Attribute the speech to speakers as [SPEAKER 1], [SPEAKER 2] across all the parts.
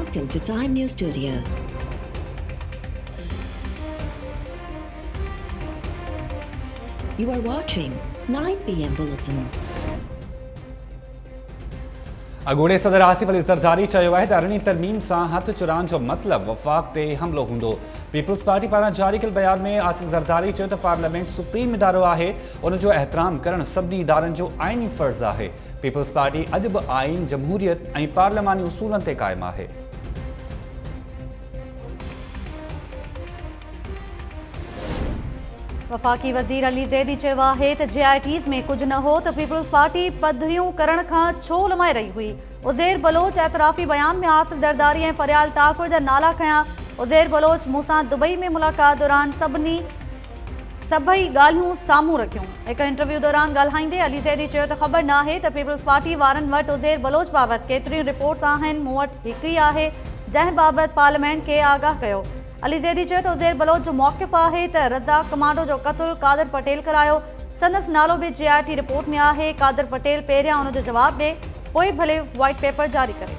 [SPEAKER 1] Welcome to Time News Studios. You are watching 9 PM Bulletin.
[SPEAKER 2] अॻूणे सदर आसिफ अली ज़रदारी चयो आहे त अरिड़हीं तरमीम सां हथ चुराइण जो मतिलबु वफ़ाक़ ते हमिलो हूंदो। पीपल्स पार्टी पारां जारी कयल बयान में आसिफ ज़रदारी चयो त पार्लियामेंट सुप्रीम इदारो आहे, उन जो एहतराम करणु सभिनी इदारनि जो आइनी फ़र्ज़ु आहे। पीपल्स पार्टी अॼु बि आइन, जमहूरियत ऐं पार्लियामानी उसूलनि ते क़ाइमु आहे।
[SPEAKER 3] वफ़ाक़ी वज़ीर अली ज़ैदी चयो आहे त JITs में कुझु न हो त पीपल्स पार्टी पधरियूं करण खां छो लमाए रही हुई। उज़ैर बलोच एतराफ़ी बयान में आसिफ ज़रदारी ऐं फरियाल टाकुर जा नाला खयां। उज़ैर बलोच मूंसां दुबई में मुलाक़ात दौरान सभई ॻाल्हियूं साम्हूं रखियूं। हिकु इंटरव्यू दौरान ॻाल्हाईंदे अली ज़ैदी चयो त ख़बर न आहे त पीपल्स पार्टी वारनि वटि उज़ैर बलोच बाबति केतिरियूं रिपोर्ट्स आहिनि। मूं वटि हिकु ई आहे जंहिं बाबति पार्लियामेंट खे आगाह कयो। अली ज़ैदी चयो त उज़ैर बलोच जो मौक़िफ़ आहे त रज़ाक कमांडो जो क़त्ल कादर पटेल करायो। संदसि नालो बि JIT रिपोर्ट में आहे। कादर पटेल पहिरियां उन जो जवाबु ॾे, पोइ भले वाइट पेपर जारी करे।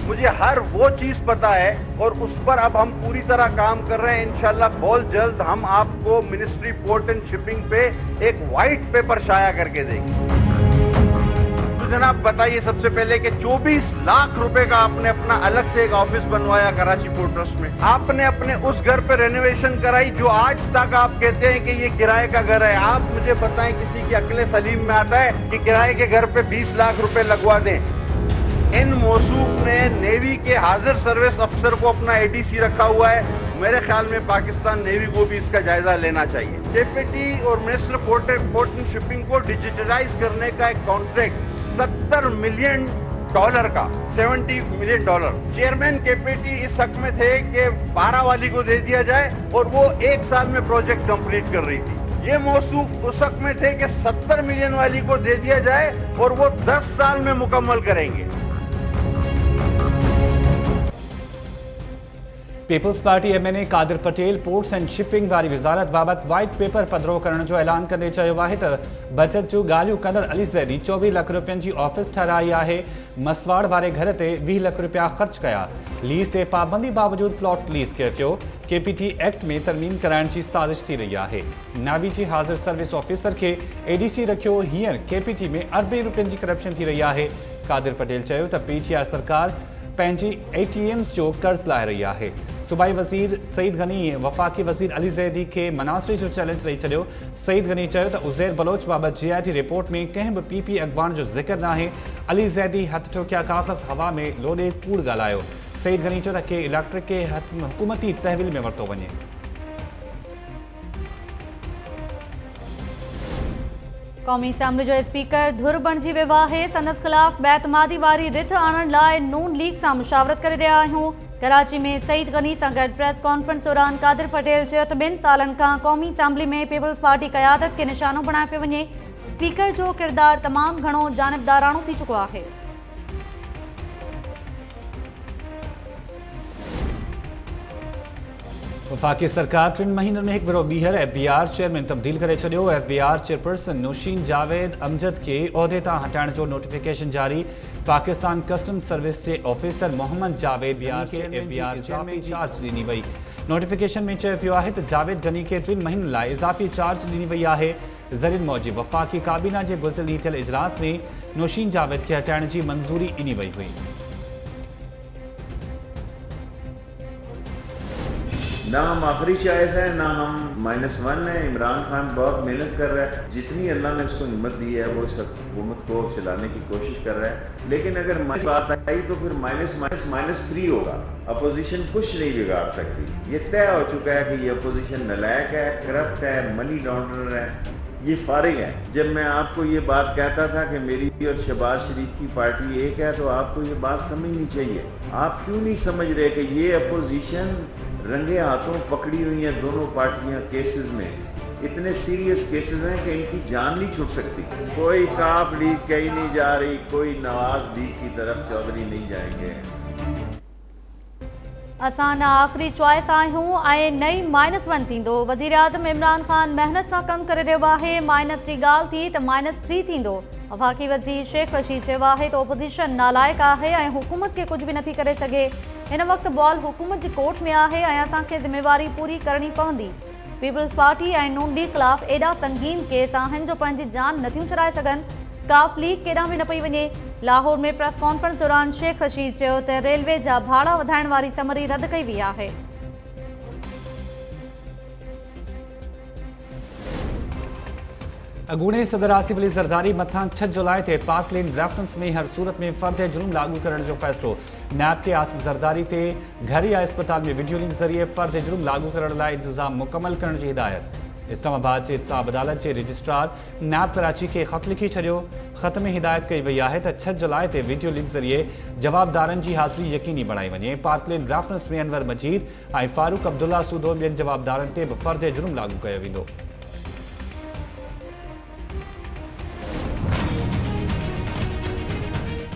[SPEAKER 4] मुझे हर वो चीज पता है और उस पर अब हम पूरी तरह काम कर रहे हैं। इंशाल्लाह बहुत जल्द हम आपको मिनिस्ट्री पोर्ट एंड शिपिंग पे एक व्हाइट पेपर शाया करके देंगे। तो जनाब बताइए सबसे पहले कि 24 लाख रुपए का आपने अपना अलग से एक ऑफिस बनवाया कराची पोर्ट ट्रस्ट में। आपने अपने उस घर पे रेनोवेशन कराई जो आज तक आप कहते हैं कि ये किराए का घर है। आप मुझे बताएं किसी की अक्ल सलीम में आता है कि किराए के घर पे 20 लाख रुपए लगवा दें। इन मौसूफ ने नेवी के हाजिर सर्विस अफसर को अपना ADC रखा हुआ है। मेरे ख्याल में पाकिस्तान नेवी को भी इसका जायजा लेना चाहिए। KPT और मिनिस्टर पोर्ट एंड शिपिंग को डिजिटलाइज करने का एक कॉन्ट्रैक्ट $70 मिलियन का, $70 मिलियन। चेयरमैन KPT इस हक में थे कि 12 वाली को दे दिया जाए और वो 1 साल में प्रोजेक्ट कंप्लीट कर रही थी। ये मौसूफ उस हक में थे कि 70 मिलियन वाली को दे दिया जाए और वो 10 साल में मुकम्मल करेंगे।
[SPEAKER 2] Peoples Party MNA Qadir Patel ports and shipping वारी वज़ारत बाबति वाइट पेपर पधिरो करण जो ऐलान कंदे चयो आहे त बचत जूं ॻाल्हियूं कंदड़ अली ज़ैदी 24 लाख रुपयनि जी ऑफिस ठाराई आहे। मसवाड़ वारे घर ते 20 लाख रुपया ख़र्च कया। लीज़ ते पाबंदी बावजूद प्लॉट लीज़ कयो पियो। KPT एक्ट में तरमीम कराइण जी साज़िश थी रही आहे। नेवी जी हाज़िर सर्विस ऑफिसर खे ADC रखियो। हींअर KPT में अरबे रुपयनि जी करप्शन थी रही आहे। कादिर पटेल चयो त PTI सरकार पंहिंजी ATMs जो कर्ज़ लाहे रही आहे। सूबाई वज़ीर सईद गनी वफ़ाक़ी वज़ीर अली ज़ैदी खे मनासिरी जो चैलेंज ॾेई छॾियो। सईद गनी चयो त उज़ैर बलोच बाबति JIT रिपोर्ट में कंहिं बि PP अॻवान जो ज़िक्र न आहे। अली ज़ैदी हथ ठोकिया कागज़ हवा में लोॾे कूड़ ॻाल्हायो। सईद गनी चयो त के इलेक्ट्रिक खे हुकूमती तहवील में वरितो वञे।
[SPEAKER 3] क़ौमी असैम्बली जो स्पीकर धुर बणिजी वियो आहे। संदसि ख़िलाफ़ बेतमादी वारी रिथ आणण लाइ नून लीग सां मुशावरत करे रहिया आहियूं। कराची में सईद गनी सां गॾु प्रेस कॉन्फ्रेंस दौरान कादिर पटेल चयो त 2 सालनि खां क़ौमी असैम्बली में पीपल्स पार्टी क़यादत खे निशानो बणाए पियो वञे। स्पीकर जो किरदारु तमामु घणो जानिबदाराणो थी चुको आहे।
[SPEAKER 2] वफ़ाक़ी सरकार 3 महीननि में हिकु भेरो ॿीहर FBR चेयरमैन तब्दील करे छॾियो। FBR चेयरपर्सन नौशीन जावेद अमजद खे उहिदे तां हटाइण जो नोटिफिकेशन जारी। पाकिस्तान कस्टम सर्विस जे ऑफिसर मोहम्मद जावेद खे FBR इज़ाफ़ी चार्ज ॾिनी वई। नोटिफिकेशन में चयो वियो आहे त जावेद गनी खे 3 महीननि लाइ इज़ाफ़ी चार्ज ॾिनी वई आहे। ज़रीन मौजिब वफ़ाक़ी काबीना जे गुज़िरियल ॾींहुं थियल इजलास में नौशीन जावेद खे हटाइण जी मंज़ूरी ॾिनी वई हुई।
[SPEAKER 5] ना हम आखिरी चॉइस है ना हम -1 है। इमरान खान बहुत मेहनत कर रहा है। जितनी अल्लाह ने उसको हिम्मत दी है वो इस हुकूमत को चलाने की कोशिश कर रहा है। लेकिन अगर बात आई तो फिर -3 होगा। अपोजिशन कुछ नहीं बिगाड़ सकती। ये तय हो चुका है कि ये अपोजिशन नालायक है, करप्ट है, मनी लॉन्ड्रर है, ये फारिग है। जब मैं आपको ये बात कहता था कि मेरी और शहबाज शरीफ की पार्टी एक है तो आपको ये बात समझनी चाहिए। आप क्यों नहीं समझ रहे कि ये अपोजिशन रंगे हाथों पकड़ी हुई हैं दोनों पार्टियां केसेस में। इतने सीरियस केसेस हैं कि इनकी जान नहीं छूट सकती। कोई काफ लीग कहीं नहीं जा रही, कोई नवाज लीग की तरफ चौधरी नहीं जाएंगे।
[SPEAKER 3] असां आख़िरी चॉइस आहियूं ऐं नई -1 थींदो। वज़ीर आज़म इमरान ख़ान मेहनत सां कमु करे रहियो आहे। -टी ॻाल्हि थी त -3 थींदो। वफ़ाक़ी वज़ीर शेख रशीद चयो आहे त ओपोज़िशन नालाइक़ आहे ऐं हुकूमत खे कुझु बि नथी करे सघे। हिन वक़्तु बॉल हुकूमत जी कोर्ट में आहे ऐं असांखे ज़िम्मेवारी पूरी करणी पवंदी। पीपल्स पार्टी ऐं नून लीग ख़िलाफ़ एॾा संगीन केस आहिनि जो पंहिंजी जान नथियूं छॾाए सघनि। काफ लीग केॾांहुं बि न पई वञे। लाहौर में प्रेस कॉन्फ्रेंस दौरान शेख रशीद चयो त रेलवे जा भाड़ा वधाइण वारी समरी रद्द कई वई आहे।
[SPEAKER 2] अॻूणे सदर आसिफ अली ज़रदारी मथां 6 जुलाई ते पार्क लेन रेफरेंस में हर सूरत में फ़र्द जुर्म लागू करण जो फ़ैसिलो। नैब के आसिफ ज़रदारी ते घर या अस्पताल में वीडियो लिंक ज़रिए फ़र्द जुर्म लागू करण लाइ इंतज़ाम मुकम्मल करण जी हिदायत। इस्लामाबाद जे इंसाफ़ अदालत जे रजिस्ट्रार नैब कराची खे ख़त लिखी छॾियो। ख़त में हिदायत कई वई आहे त 6 जुलाई ते वीडियो लिंक ज़रिए जवाबदारनि जी हाज़िरी यकीनी बणाई वञे। पार्क लेन रेफरेंस में अनवर मजीद ऐं फारूक अब्दुल्ला सूदो ॿियनि जवाबदारनि ते बि फ़र्द जुर्म लागू कयो वेंदो।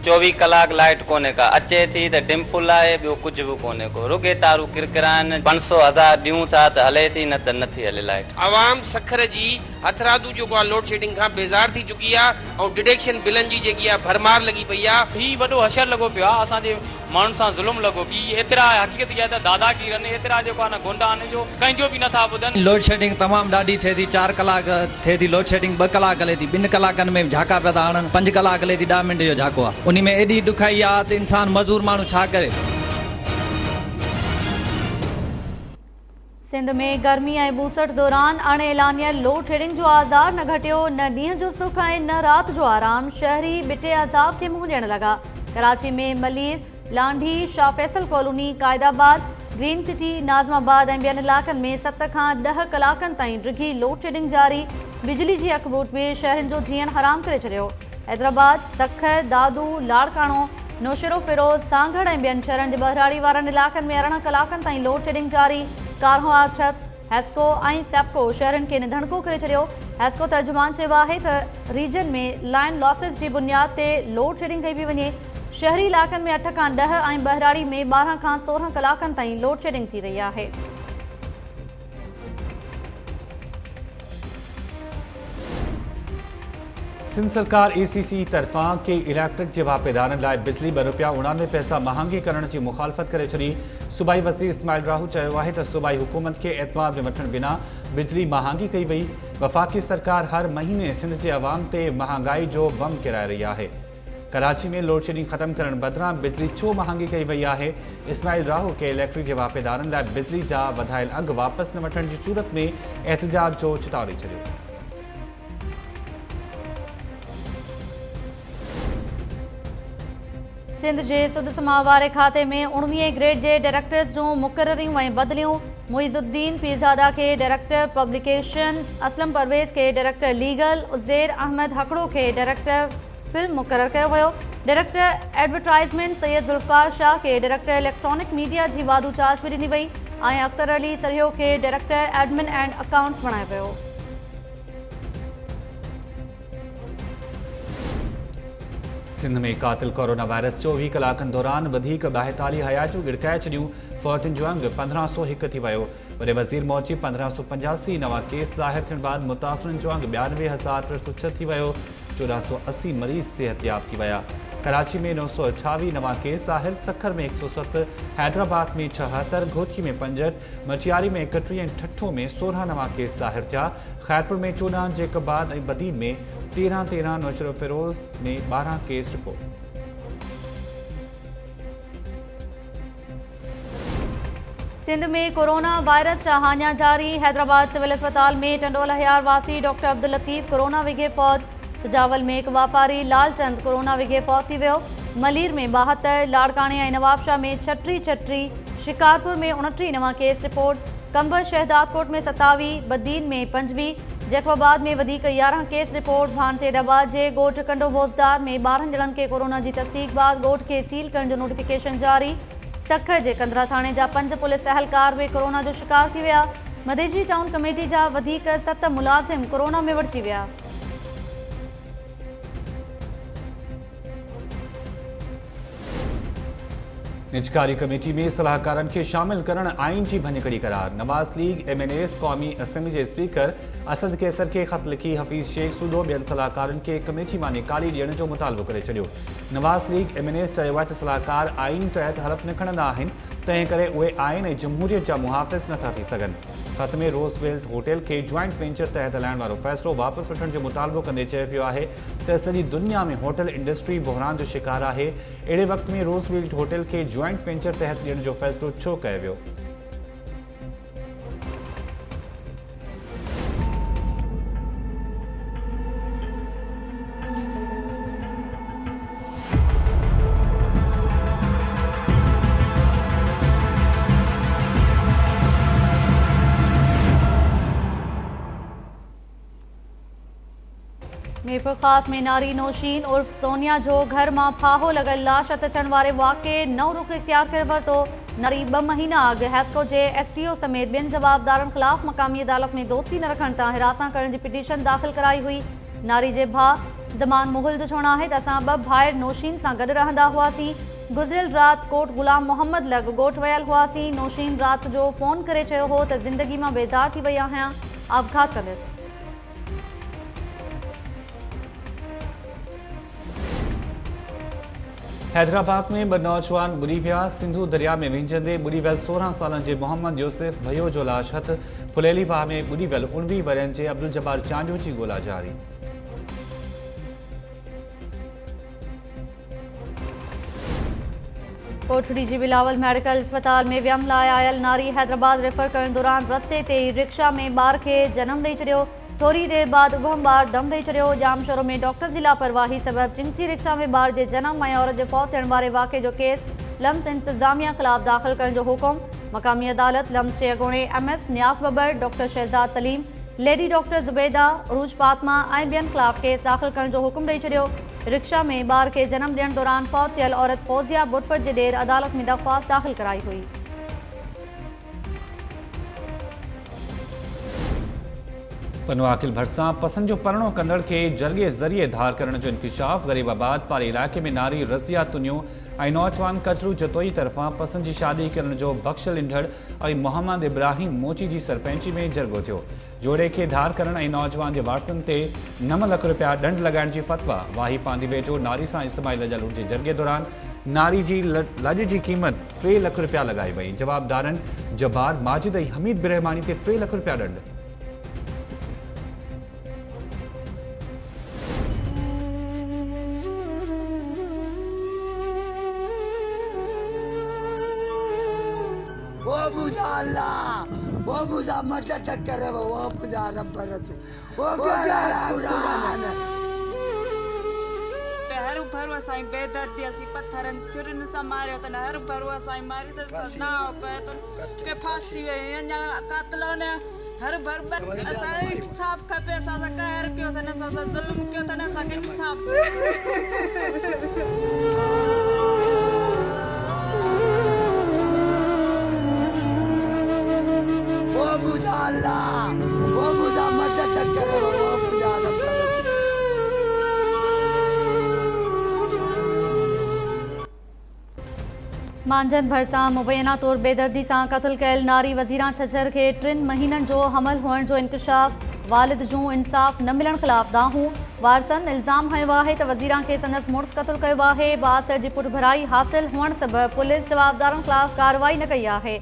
[SPEAKER 6] 24 कलाक लाइट कोने का अचे थी त डिम्पुल आहे, ॿियो कुझु बि कोने को। रुगे तारूं किरकिराइन 500,000 ॾियूं था त हले थी, न त नथी हले लाइट।
[SPEAKER 7] आवाम सखर जी हथरादू जेको आहे लोड शेडिंग खां बेज़ार थी चुकी आहे ऐं डिडक्शन बिलनि जी जेकी आहे भरमार लॻी पई आहे।
[SPEAKER 8] ही वॾो हशर लॻो पियो आहे, असांजे माण्हुनि सां ज़ुल्म लॻो की एतिरा हक़ीक़त इहा त दादागीर आहिनि, एतिरा जेको आहे न गुंडा आहिनि जो कंहिंजो बि नथा ॿुधनि।
[SPEAKER 9] लोड शेडिंग तमामु ॾाढी थिए थी। 4 कलाक थिए थी लोड शेडिंग, 2 कलाक हले थी। 2 कलाकनि में झाका पिया था आणनि। 5 कलाक हले थी, 10 मिंट जो झाको आहे। उन में एॾी ॾुखाई आहे त इंसान मज़दूर माण्हू छा करे।
[SPEAKER 3] सिंध में गर्मी ऐं ॿूसट दौरान अण एलानियल लोड शेडिंग जो आज़ार न घटियो। न ॾींहं जो सुख ऐं न राति जो आराम। शहरी बिटे अज़ाब खे मुंहुं ॾियण लॻा। कराची में Malir, Landhi, Shah Faisal colony, Qaidabad, green city, Nazimabad ऐं ॿियनि इलाइक़नि में 7 खां 10 कलाकनि ताईं डिघी लोड शेडिंग जारी। बिजली जी अखबूट बि शहरनि जो जीअण हराम करे छॾियो। हैदराबाद, सखर, दादू, लाड़काणो, नौशरो फिरोज़, सांगड़ ऐं ॿियनि शहरनि जे बहिराड़ी वारनि इलाइक़नि में 18 कलाकनि ताईं लोड शेडिंग जारी। कारहोआ छत, हेस्को ऐं सेप्को शहरनि खे निधणको करे छॾियो। हेस्को तर्जुमान चयो आहे त रीजन में लाइन लॉसिस जी बुनियाद ते लोड शेडिंग कई पई वञे। शहरी इलाइक़नि में 8 खां 10 ऐं बहिराड़ी में 12 खां 16 कलाकनि ताईं लोड शेडिंग थी रही आहे।
[SPEAKER 2] सिंध सरकार ECC तरफ़ां के इलेक्ट्रिक जे वापेदारनि लाइ बिजली ₹2.99 महांगी करण जी मुखालफ़त करे छॾी। सूबाई वज़ीर इस्माइल राहू चयो आहे त सूबाई हुकूमत खे एतमाद में वठण बिना बिजली महांगी कई वई। वफ़ाक़ी सरकार हर महीने सिंध जे अवाम ते महांगाई जो बम किराए रही आहे। कराची में लोड शेडिंग ख़त्म करण बदिरां बिजली छो महांगी कई वई आहे। इस्माइल राहू के इलेक्ट्रिक जे वापेदारनि लाइ बिजली जा वधायल अघ वापसि न वठण जी सूरत में एहतजाज जो चितारे छॾियो।
[SPEAKER 3] सिंध जे सुद समाह वारे खाते में 19 ग्रेड जे डायरेक्टर्स जूं मुक़ररियूं ऐं बदिलियूं। मुइज़ुद्दीन पीरज़ादा खे डायरेक्टर पब्लिकेशन्स, असलम परवेज़ खे डायरेक्टर लीगल, उज़ैर अहमद हकड़ो खे डायरेक्टर फिल्म मुक़ररु कयो वियो। डायरेक्टर एडवर्टाइज़मेंट सैयद ज़ुल्फ़कार शाह खे डायरेक्टर इलेक्ट्रॉनिक मीडिया जी वाधू चार्ज बि ॾिनी वई ऐं अख्तर अली सरहियो खे डायरेक्टर एडमिन एंड अकाउंट्स बणायो वियो।
[SPEAKER 2] सिंध में कातिल कोरोना वायरस 24 कलाकनि दौरान वधीक 42 हयातियूं गिड़काए छॾियूं। फ़ौतुनि जो अंग 1501 थी वियो। वॾे वज़ीर मौजी 1585 नवां केस ज़ाहिर थियण बाद मुतासिरनि जो अंग 92,306 थी वियो। 1480 मरीज़ सिहतयाब थी विया। कराची में 928 नवां केस ज़ाहिर। सखर में 107, हैदराबाद में 76, घोटकी में 65, मचियारी में 31 ऐं ठठो में 16 नवां केस ज़ाहिर थिया। खैरपुर में 14, जेकबाद ऐं बदीन में 13, नौशरो फिरोज़ में 12 केस रिपोर्ट।
[SPEAKER 3] सिंध में कोरोना वायरस जा हाञा जारी। हैदराबाद सिविल अस्पताल में टंडोल हयार वासी डॉक्टर अब्दुल लतीफ़ कोरोना विघे फौत। सजावल में हिकु वापारी लालचंद कोरोना विघे फौत थी वियो। मलीर में 72, लाड़काणे ऐं नवाबशाह में 36, शिकारपुर में 29 नवां केस रिपोर्ट। कंबर शहदादकोट में 27, बदीन में 25, जैकबाबाद में वधीक 11 केस रिपोर्ट। भानसेडाबाद जे ॻोठ कंडो भोजदार में 12 ॼणनि खे कोरोना जी तस्दीक बाद ॻोठ खे सील करण जो नोटिफिकेशन जारी। सखर जे कंदरा थाणे जा 5 पुलिस अहलकार बि कोरोना जो शिकार थी विया। मदेजी टाउन कमेटी जा वधीक 7 मुलाज़िम कोरोना में वड़िजी विया।
[SPEAKER 2] निजकारी कमेटी में सलाहकारनि खे शामिल करण आइन जी भञकड़ी करार। नवाज़ लीग MNAs क़ौमी असेंबली जे स्पीकर असद कैसर खे ख़त लिखी हफ़ीज़ शेख सूदो ॿियनि सलाहकारनि खे कमेटी मां निकाली ॾियण जो मुतालबो करे छॾियो। नवाज़ लीग MNAs चयो आहे त सलाहकार आइन तहत हलफ़ न खणंदा आहिनि, तंहिं करे उहे आइन ऐं जमहूरियत जा मुहाफ़िज़ नथा थी सघनि। ख़त में रोज़वेल्ट होटल खे जॉइंट वेंचर तहत हलाइण वारो फ़ैसिलो वापसि वठण जो मुतालबो कंदे चयो वियो आहे त सॼी दुनिया में होटल इंडस्ट्री बहिरान जो शिकार आहे। अहिड़े वक़्त में रोज़वेल्ट होटल खे जॉइंट वेंचर तहत ॾियण जो फ़ैसिलो छो कयो वियो?
[SPEAKER 3] मीरपुर ख़ास में नारी नौशीन उर्फ सोनिया जो घर में फाहो लगल लाश अचण वारे वाक़े नओं रुख इख्तियार करे वरितो। नारी 2 महीना अॻु हेस्को जे STO समेत ॿियनि जवाबदारनि ख़िलाफ़ मक़ामी अदालत में दोस्ती न रखण तां हिरासत करण जी पिटीशन दाख़िल कराई हुई। नारी जे भाउ ज़मान मुहल जो चवणु आहे त असां 2 भाइर नौशीन सां गॾु रहंदा हुआसीं। गुज़िरियल राति कोट गुलाम मोहम्मद लॻ ॻोठ वियल हुआसीं। नौशीन राति जो फ़ोन करे चयो हो त ज़िंदगी मां बेज़ार थी वई आहियां, आपघात कंदसि।
[SPEAKER 2] हैदराबाद में 2 नौजवान ॿुॾी विया। सिंधु दरिया में विंझंदे ॿुॾी वियल 16 सालनि जे मोहम्मद यूसुफ भयो जो लाश हथ। फुलेली वाह में ॿुॾी वियल 19 वरनि जे अब्दुल जब्बार चांडियो जी ॻोल्हा जारी।
[SPEAKER 3] कोठड़ी जी बिलावल मेडिकल अस्पताल में वियम लाइ आयल नारी हैदराबाद रेफर करण दौरान रस्ते ते ई रिक्शा में ॿार खे जनम ॾेई छॾियो। थोरी देर बाद उभम ॿार दम ॾेई छॾियो। जामशोरो में डॉक्टर जी लापरवाही सबबि चिंची रिक्शा में ॿार जे जनम ऐं औरत जे फौत थियण वारे वाक़े जो केस लम्स इंतज़ामिया ख़िलाफ़ दाख़िल करण जो हुकुम। मक़ामी अदालत लम्स जे अॻूणे MS Niaz Babar, doctor Shahzad Saleem, lady doctor Zubaida, Urooj Fatima ऐं ॿियनि ख़िलाफ़ केस दाख़िल करण जो हुकुम ॾेई छॾियो। रिक्शा में ॿार खे जनम ॾियण दौरान फौत थियल औरत फौज़िया बुटफट जे ॾेर अदालत में दरख़्वास्त दाख़िल कराई हुई।
[SPEAKER 2] पनवाकिल भरिसां पसंदि जो परणो कंदड़ खे जरगे ज़रिए धार करण जो इंकिशाफ। गरीबाबाद वारे इलाइक़े में नारी रज़िया तुनियो ऐं नौजवान कचरू जतोई तरफ़ां पसंदि जी शादी करण जो बख़्शल ईंदड़ ऐं मोहम्मद इब्राहिम मोची जी सरपंची में जरगो थियो। जोड़े खे धार करण ऐं नौजवान जे वारसनि ते 9 लाख रुपया ॾंड लॻाइण जी फ़तवा। वाही पांदी वेझो नारी सां इस्माइल जलूर जे जरगे दौरान नारी जी लॼ जी क़ीमत 3 लाख रुपया लॻाई वई। जवाबदारनि जब्बार माजिद ऐं हमीद बिरहमानी ते 3 लाख रुपया ॾंड।
[SPEAKER 10] वो बुझा मदद करे वो बुझा रब रसू वो कुरान
[SPEAKER 11] हर भर असाई बेदर्दी असी पत्थरन चुरन सा मारियो त हर भर असाई मारी त ना कहे त के फांसी वे या कातल ने हर भर असाई इंसाफ खपे असा कहर क्यों त न सा जुल्म क्यों त न सा के इंसाफ।
[SPEAKER 10] वो बुझा मदद करे वो बुझा रब रसू।
[SPEAKER 3] मांझंद भरिसां मुबैना तौर बेदर्दी सां क़त्ल कयल नारी वज़ीरा छछर खे 3 महीननि जो हमल हुअण जो इंकशाफ। वालिद जूं इंसाफ़ न मिलण ख़िलाफ़ दाहूं। वारसनि इल्ज़ाम हयो आहे त वज़ीरा खे संदसि मुड़ुस क़त्ल कयो आहे। बास जी पुठभराई हासिल हुअण सबबि पुलिस जवाबदारनि ख़िलाफ़ कार्रवाई न कई आहे।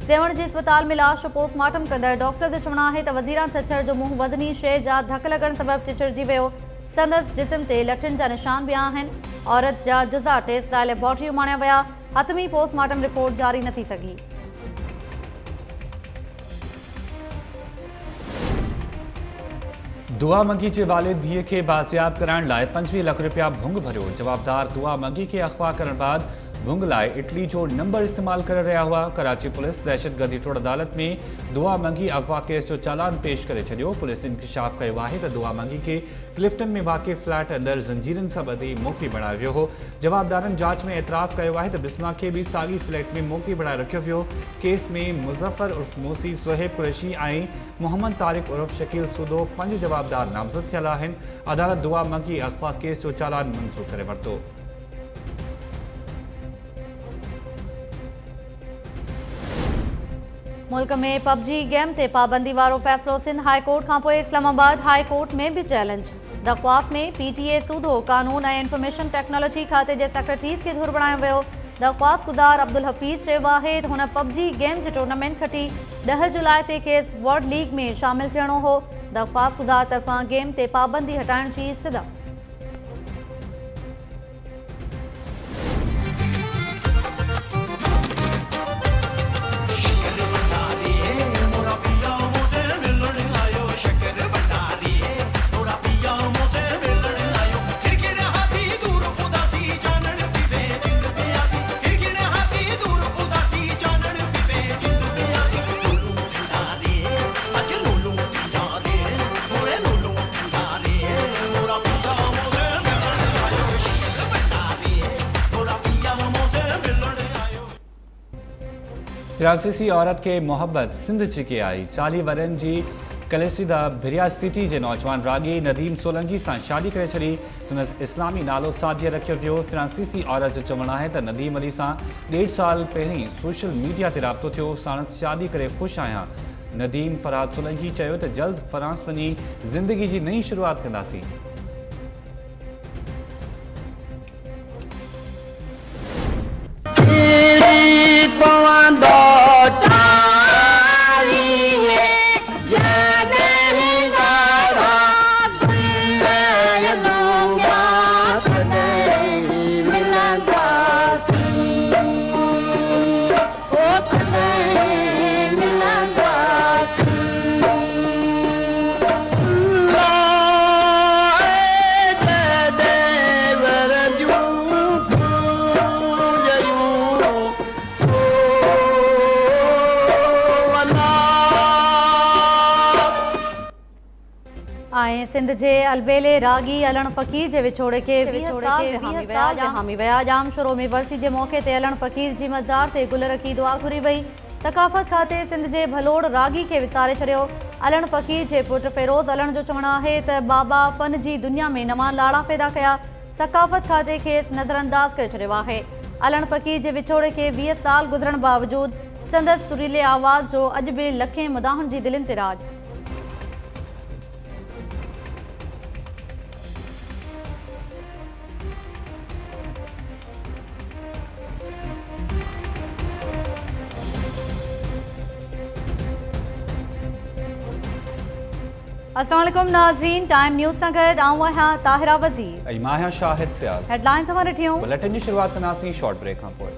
[SPEAKER 3] सेवण जे अस्पताल में लाश जो पोस्टमार्टम कंदड़ डॉक्टर जो चवणु आहे त वज़ीरा छछर जो मुंहुं वज़नी शइ जा धक लॻण सबबि चिचिड़जी वियो। संदसि जिस्म ते लठुनि जा निशान बि आहिनि। औरत जा जुज़ा टेस्ट लाइ लेबोरेटरी उमाणिया विया। हतमी पोस्टमार्टम रिपोर्ट जारी न थी सघी।
[SPEAKER 2] दुआ मंगी जे वालिद धीअ खे बाज़ियाब कराइण लाइ 25 लाख रुपया भुंग भरियो। जवाबदार दुआ मंगी खे अगवा करण बाद भुंग लाइ इटली जो नंबर इस्तेमाल करे रहिया हुआ। कराची पुलिस दहशतगर्दी टोड़ अदालत में दुआ मंगी अगवा केस जो चालान पेश करे छॾियो। पुलिस इंकशाफ कयो आहे त दुआ मंगी खे क्लिफ्टन में वाक़िअ फ्लैट अंदरि ज़ंजीरनि सां ॿधी मुख़फ़ी बणायो वियो हो। जवाबदारनि जांच में एतराफ़ कयो आहे त बिस्मा खे बि साॻी फ्लैट में मुख़फ़ी बणाए रखियो वियो। केस में मुज़फ़र उर्फ मोसी, सुहेब कुरैशी ऐं मोहम्मद तारिक उर्फ शकील सूदो 5 जवाबदार नामज़द थियल आहिनि। अदालत दुआ मंगी अगवा केस जो चालान मंज़ूर करे वरितो।
[SPEAKER 3] मुल्क में पबजी गेम ते पाबंदी वारो फ़ैसिलो सिंध हाई कोर्ट खां पोइ इस्लामाबाद हाई कोर्ट में भी चैलेंज। दरख़्वास्त में PTA सूदो कानून ऐं इंफॉर्मेशन टेक्नोलॉजी खाते जे सेक्रेटरीज़ खे धुर बणायो वियो। दरख़्वास्त गुज़ार अब्दुल हफ़ीज़ चयो आहे त हुन पबजी गेम जो टूर्नामेंट खटी 10 जुलाई ते खेसि वर्ल्ड लीग में शामिल थियणो हो। दरख़्वास्त गुज़ार तरफ़ां गेम ते पाबंदी हटाइण जी इस्तदा।
[SPEAKER 2] फ्रांसीसी औरत के मोहब्बत सिंध छिके आई। 40 वरनि जी कलेसिदा भिरिया सिटी जे नौजवान रागी नदीम सोलंकी सां शादी करे छॾी। संदसि इस्लामी नालो सादिया रखियो वियो। फ्रांसीसी औरत जो चवणु आहे त नदीम अली सां 1.5 साल पहिरीं सोशल मीडिया ते राब्तो थियो। साणसि शादी करे ख़ुशि आहियां। नदीम फरहाद सोलंकी चयो त जल्द फ्रांस वञी ज़िंदगी जी नई शुरूआत कंदासीं।
[SPEAKER 3] सिंध जे अलबेले रागी अलण फ़कीर जे विछोड़े के हामी विया। जाम शुरू में वरसी जे मौक़े ते अलण फ़कीर जी मज़ार ते गुल रखी दुआ घुरी वई। सकाफ़त खाते सिंध जे भलोड़ रागी के विसारे छॾियो। अलण फ़कीर जे पुट फ़िरोज़ अलण जो चवणु आहे त बाबा फ़न जी दुनिया में नवां लाड़ा पैदा कया। सकाफ़त खाते खेसि नज़रअंदाज़ करे छॾियो आहे। अलण फ़कीर जे विछोड़े के 20 साल गुज़रण बावजूदि संदसि सुरीले आवाज़ जो अॼु बि लखें मुदाहनि जी दिलनि ते राज। अस्सलाम वालेकुम नाज़रीन, टाइम न्यूज़ सां गॾु आऊं आहियां ताहिरा वज़ीर
[SPEAKER 2] ऐं मां आहियां शाहिद सियाल।
[SPEAKER 3] हेडलाइंस सां ॾिठियूं।
[SPEAKER 2] बुलेटिन जी शुरूआत कंदासीं शॉर्ट ब्रेक खां पोइ।